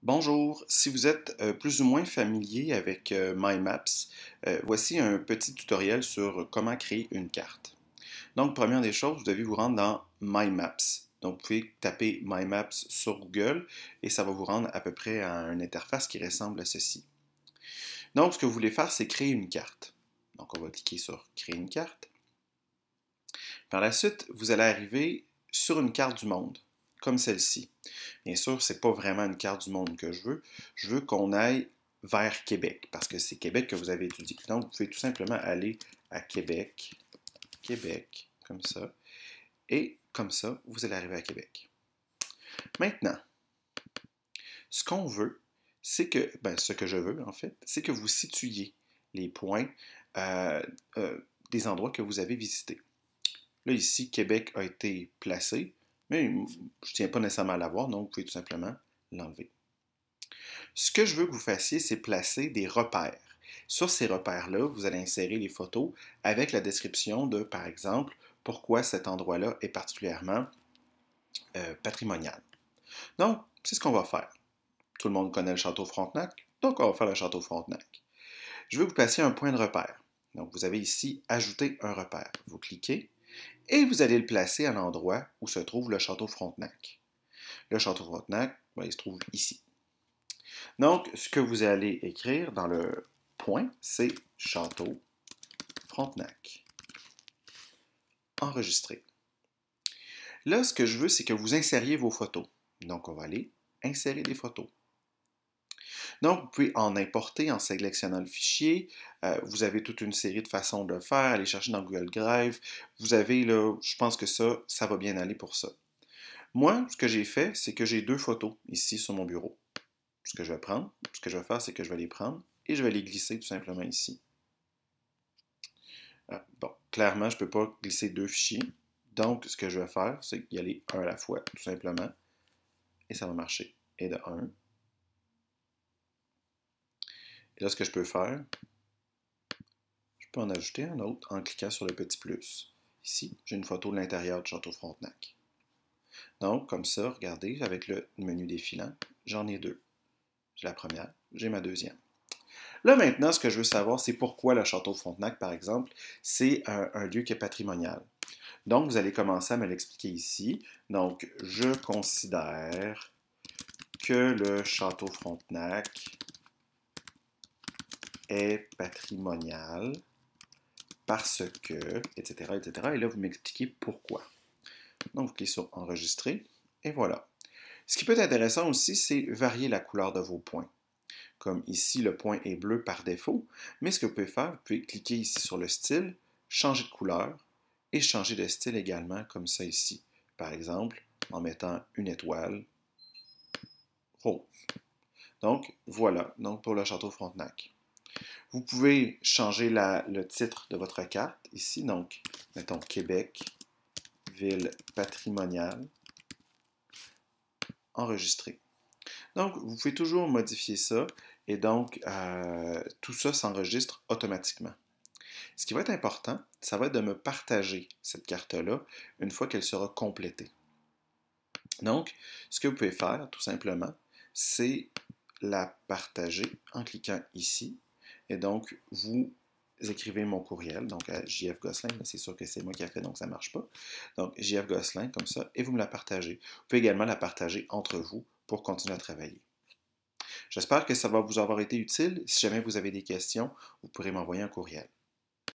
Bonjour, si vous êtes plus ou moins familier avec My Maps, voici un petit tutoriel sur comment créer une carte. Donc, première des choses, vous devez vous rendre dans My Maps. Donc, vous pouvez taper My Maps sur Google et ça va vous rendre à peu près à une interface qui ressemble à ceci. Donc, ce que vous voulez faire, c'est créer une carte. Donc, on va cliquer sur Créer une carte. Par la suite, vous allez arriver sur une carte du monde, comme celle-ci. Bien sûr, ce n'est pas vraiment une carte du monde que je veux. Je veux qu'on aille vers Québec, parce que c'est Québec que vous avez étudié. Donc, vous pouvez tout simplement aller à Québec, Québec, comme ça. Et comme ça, vous allez arriver à Québec. Maintenant, ce qu'on veut, c'est que, ce que je veux en fait, c'est que vous situiez les points euh, euh, des endroits que vous avez visités. Là, ici, Québec a été placé, mais je ne tiens pas nécessairement à l'avoir, donc vous pouvez tout simplement l'enlever. Ce que je veux que vous fassiez, c'est placer des repères. Sur ces repères-là, vous allez insérer les photos avec la description de, par exemple, pourquoi cet endroit-là est particulièrement patrimonial. Donc, c'est ce qu'on va faire. Tout le monde connaît le château Frontenac, donc on va faire le château Frontenac. Je veux que vous placiez un point de repère. Donc, vous avez ici Ajouter un repère. Vous cliquez et vous allez le placer à l'endroit où se trouve le château Frontenac. Le château Frontenac, il se trouve ici. Donc, ce que vous allez écrire dans le point, c'est Château Frontenac. Enregistrer. Là, ce que je veux, c'est que vous insériez vos photos. Donc, on va aller insérer des photos. Donc, vous pouvez en importer en sélectionnant le fichier. Vous avez toute une série de façons de le faire. Allez chercher dans Google Drive. Vous avez, là, je pense que ça va bien aller pour ça. Moi, ce que j'ai fait, c'est que j'ai deux photos ici sur mon bureau. Ce que je vais faire, c'est que je vais les prendre et je vais les glisser tout simplement ici. Bon, clairement, je ne peux pas glisser deux fichiers. Donc, ce que je vais faire, c'est y aller un à la fois, tout simplement. Et ça va marcher. Et de 1. Et là, ce que je peux faire, je peux en ajouter un autre en cliquant sur le petit plus. Ici, j'ai une photo de l'intérieur du château Frontenac. Donc, comme ça, regardez, avec le menu défilant, j'en ai deux. J'ai la première, j'ai ma deuxième. Là, maintenant, ce que je veux savoir, c'est pourquoi le château de Frontenac, par exemple, c'est un lieu qui est patrimonial. Donc, vous allez commencer à me l'expliquer ici. Donc, je considère que le château Frontenac est patrimonial parce que, etc., etc. Et là, vous m'expliquez pourquoi. Donc, vous cliquez sur Enregistrer, et voilà. Ce qui peut être intéressant aussi, c'est varier la couleur de vos points. Comme ici, le point est bleu par défaut, mais ce que vous pouvez faire, vous pouvez cliquer ici sur le style, changer de couleur et changer de style également, comme ça ici. Par exemple, en mettant une étoile rose. Donc, voilà, donc pour le château Frontenac. Vous pouvez changer le titre de votre carte ici, donc, mettons Québec, ville patrimoniale, enregistrer. Donc, vous pouvez toujours modifier ça et donc tout ça s'enregistre automatiquement. Ce qui va être important, ça va être de me partager cette carte-là une fois qu'elle sera complétée. Donc, ce que vous pouvez faire, tout simplement, c'est la partager en cliquant ici. Et donc, vous écrivez mon courriel, donc à JF Gosselin, c'est sûr que c'est moi qui ai fait, donc ça ne marche pas. Donc, JF Gosselin, comme ça, et vous me la partagez. Vous pouvez également la partager entre vous pour continuer à travailler. J'espère que ça va vous avoir été utile. Si jamais vous avez des questions, vous pourrez m'envoyer un courriel.